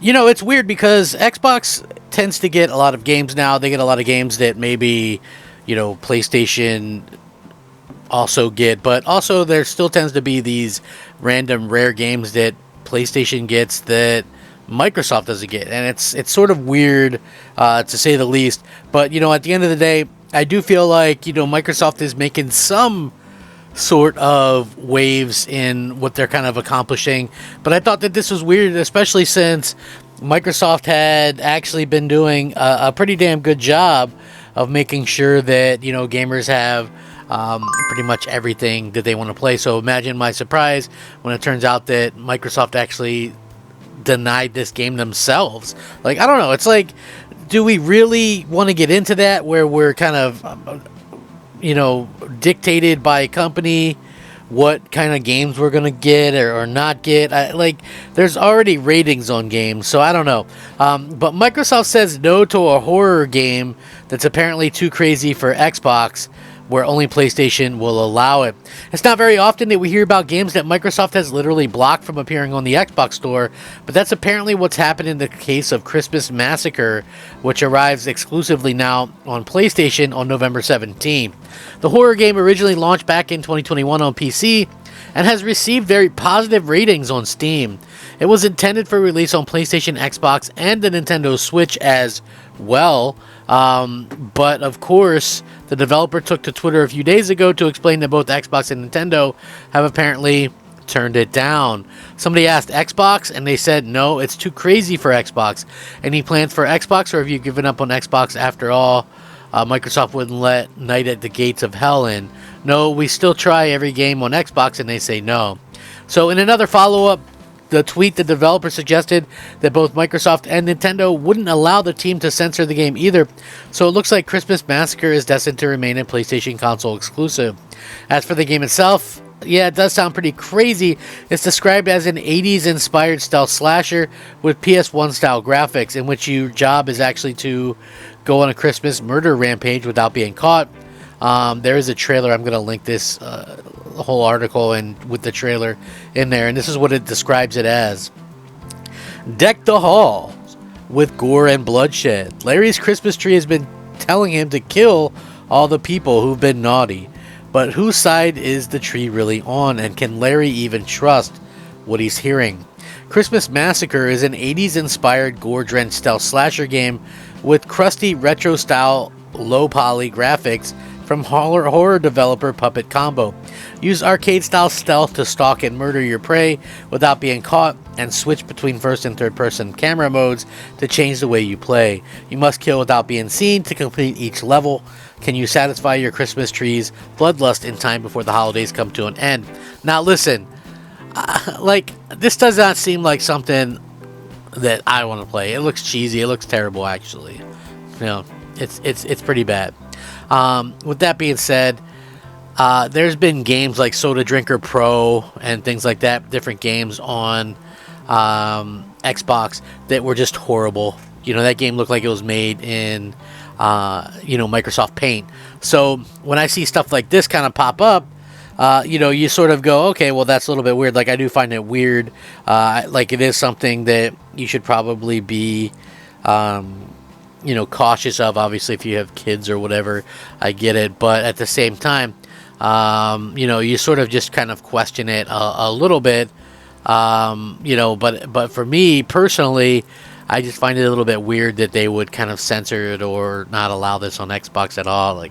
It's weird because Xbox tends to get a lot of games now. They get a lot of games that maybe, PlayStation also get, but also there still tends to be these random rare games that PlayStation gets that Microsoft doesn't get, and it's sort of weird to say the least. But at the end of the day, I do feel like Microsoft is making some sort of waves in what they're kind of accomplishing. But I thought that this was weird, especially since Microsoft had actually been doing a pretty damn good job of making sure that gamers have pretty much everything that they want to play. So imagine my surprise when it turns out that Microsoft actually denied this game themselves. Like, I don't know. It's like, do we really want to get into that where we're kind of, dictated by a company what kind of games we're going to get or not get? There's already ratings on games, so I don't know. But Microsoft says no to a horror game that's apparently too crazy for Xbox, where only PlayStation will allow it. It's not very often that we hear about games that Microsoft has literally blocked from appearing on the Xbox store, but that's apparently what's happened in the case of Christmas Massacre, which arrives exclusively now on PlayStation on November 17th. The horror game originally launched back in 2021 on PC and has received very positive ratings on Steam. It was intended for release on PlayStation, Xbox, and the Nintendo Switch as well. But of course, the developer took to Twitter a few days ago to explain that both Xbox and Nintendo have apparently turned it down. Somebody asked Xbox, and they said, no, it's too crazy for Xbox. Any plans for Xbox, or have you given up on Xbox after all? Microsoft wouldn't let Night at the Gates of Hell in. No, we still try every game on Xbox, and they say no. So in another follow-up, the tweet, the developer suggested that both Microsoft and Nintendo wouldn't allow the team to censor the game either, so it looks like Christmas Massacre is destined to remain a PlayStation console exclusive. As for the game itself, yeah, it does sound pretty crazy. It's described as an 80s inspired stealth slasher with PS1 style graphics, in which your job is actually to go on a Christmas murder rampage without being caught. There is a trailer. I'm going to link this whole article and with the trailer in there, and this is what it describes it as. Deck the halls with gore and bloodshed. Larry's Christmas tree has been telling him to kill all the people who've been naughty. But whose side is the tree really on, and can Larry even trust what he's hearing? Christmas Massacre is an 80s inspired gore-drenched stealth slasher game with crusty retro-style low-poly graphics from horror developer Puppet Combo. Use arcade-style stealth to stalk and murder your prey without being caught, and switch between first and third-person camera modes to change the way you play. You must kill without being seen to complete each level. Can you satisfy your Christmas tree's bloodlust in time before the holidays come to an end? Now listen, this does not seem like something that I want to play. It looks cheesy. It looks terrible, actually. It's pretty bad. With that being said, there's been games like Soda Drinker Pro and things like that, different games on Xbox that were just horrible. That game looked like it was made in Microsoft Paint. So when I see stuff like this kind of pop up, you sort of go, okay, well, that's a little bit weird. I do find it weird. It is something that you should probably be cautious of. Obviously, if you have kids or whatever, I get it. But at the same time, you sort of just kind of question it a little bit. But for me personally, I just find it a little bit weird that they would kind of censor it or not allow this on Xbox at all.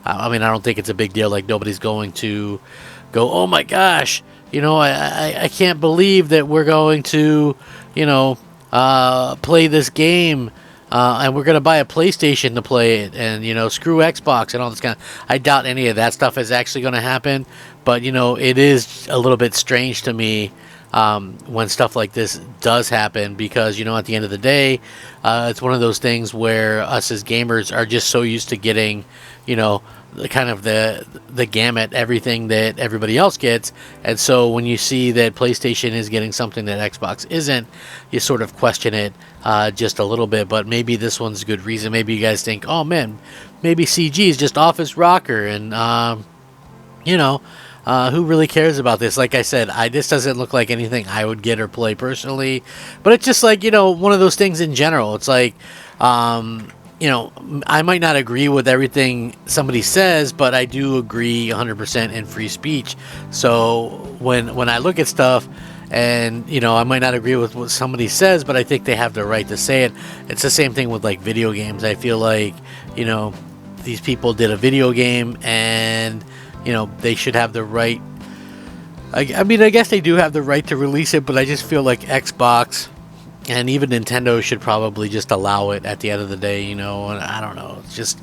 I don't think it's a big deal. Nobody's going to go, oh my gosh, I can't believe that we're going to, play this game. And we're going to buy a PlayStation to play it, and, screw Xbox and all this kind of... I doubt any of that stuff is actually going to happen, but, it is a little bit strange to me when stuff like this does happen, because, at the end of the day, it's one of those things where us as gamers are just so used to getting, the gamut, everything that everybody else gets. And so when you see that PlayStation is getting something that Xbox isn't, you sort of question it just a little bit. But maybe this one's a good reason. Maybe you guys think, oh man, maybe CG is just off his rocker, and you know, who really cares about this? Like I said, this doesn't look like anything I would get or play personally, but it's just like, one of those things in general. It's like, I might not agree with everything somebody says, but I do agree 100% in free speech. So when I look at stuff, and I might not agree with what somebody says, but I think they have the right to say it. It's the same thing with like video games. I feel like these people did a video game, and they should have the right. I mean, I guess they do have the right to release it, but I just feel like Xbox and even Nintendo should probably just allow it at the end of the day, and I don't know. It just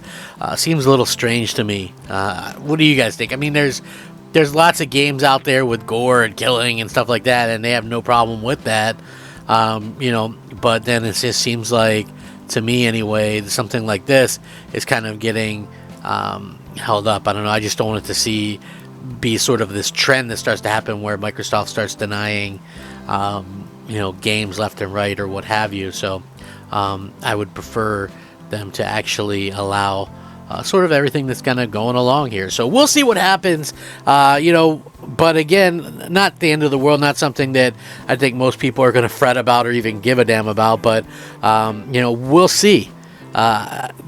seems a little strange to me. What do you guys think? I mean, there's lots of games out there with gore and killing and stuff like that, and they have no problem with that, but then it just seems like, to me anyway, something like this is kind of getting held up. I don't know. I just don't want it to be sort of this trend that starts to happen where Microsoft starts denying games left and right or what have you. So I would prefer them to actually allow sort of everything that's kind of going along here. So we'll see what happens, but again, not the end of the world, not something that I think most people are going to fret about or even give a damn about, but we'll see.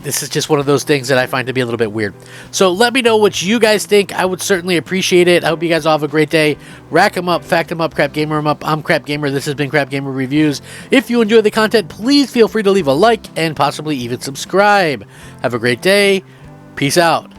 This is just one of those things that I find to be a little bit weird. So let me know what you guys think. I would certainly appreciate it. I hope you guys all have a great day. Rack 'em up, fact 'em up, Crap Gamer 'em up. I'm Crap Gamer. This has been Crap Gamer Reviews. If you enjoy the content, please feel free to leave a like and possibly even subscribe. Have a great day. Peace out.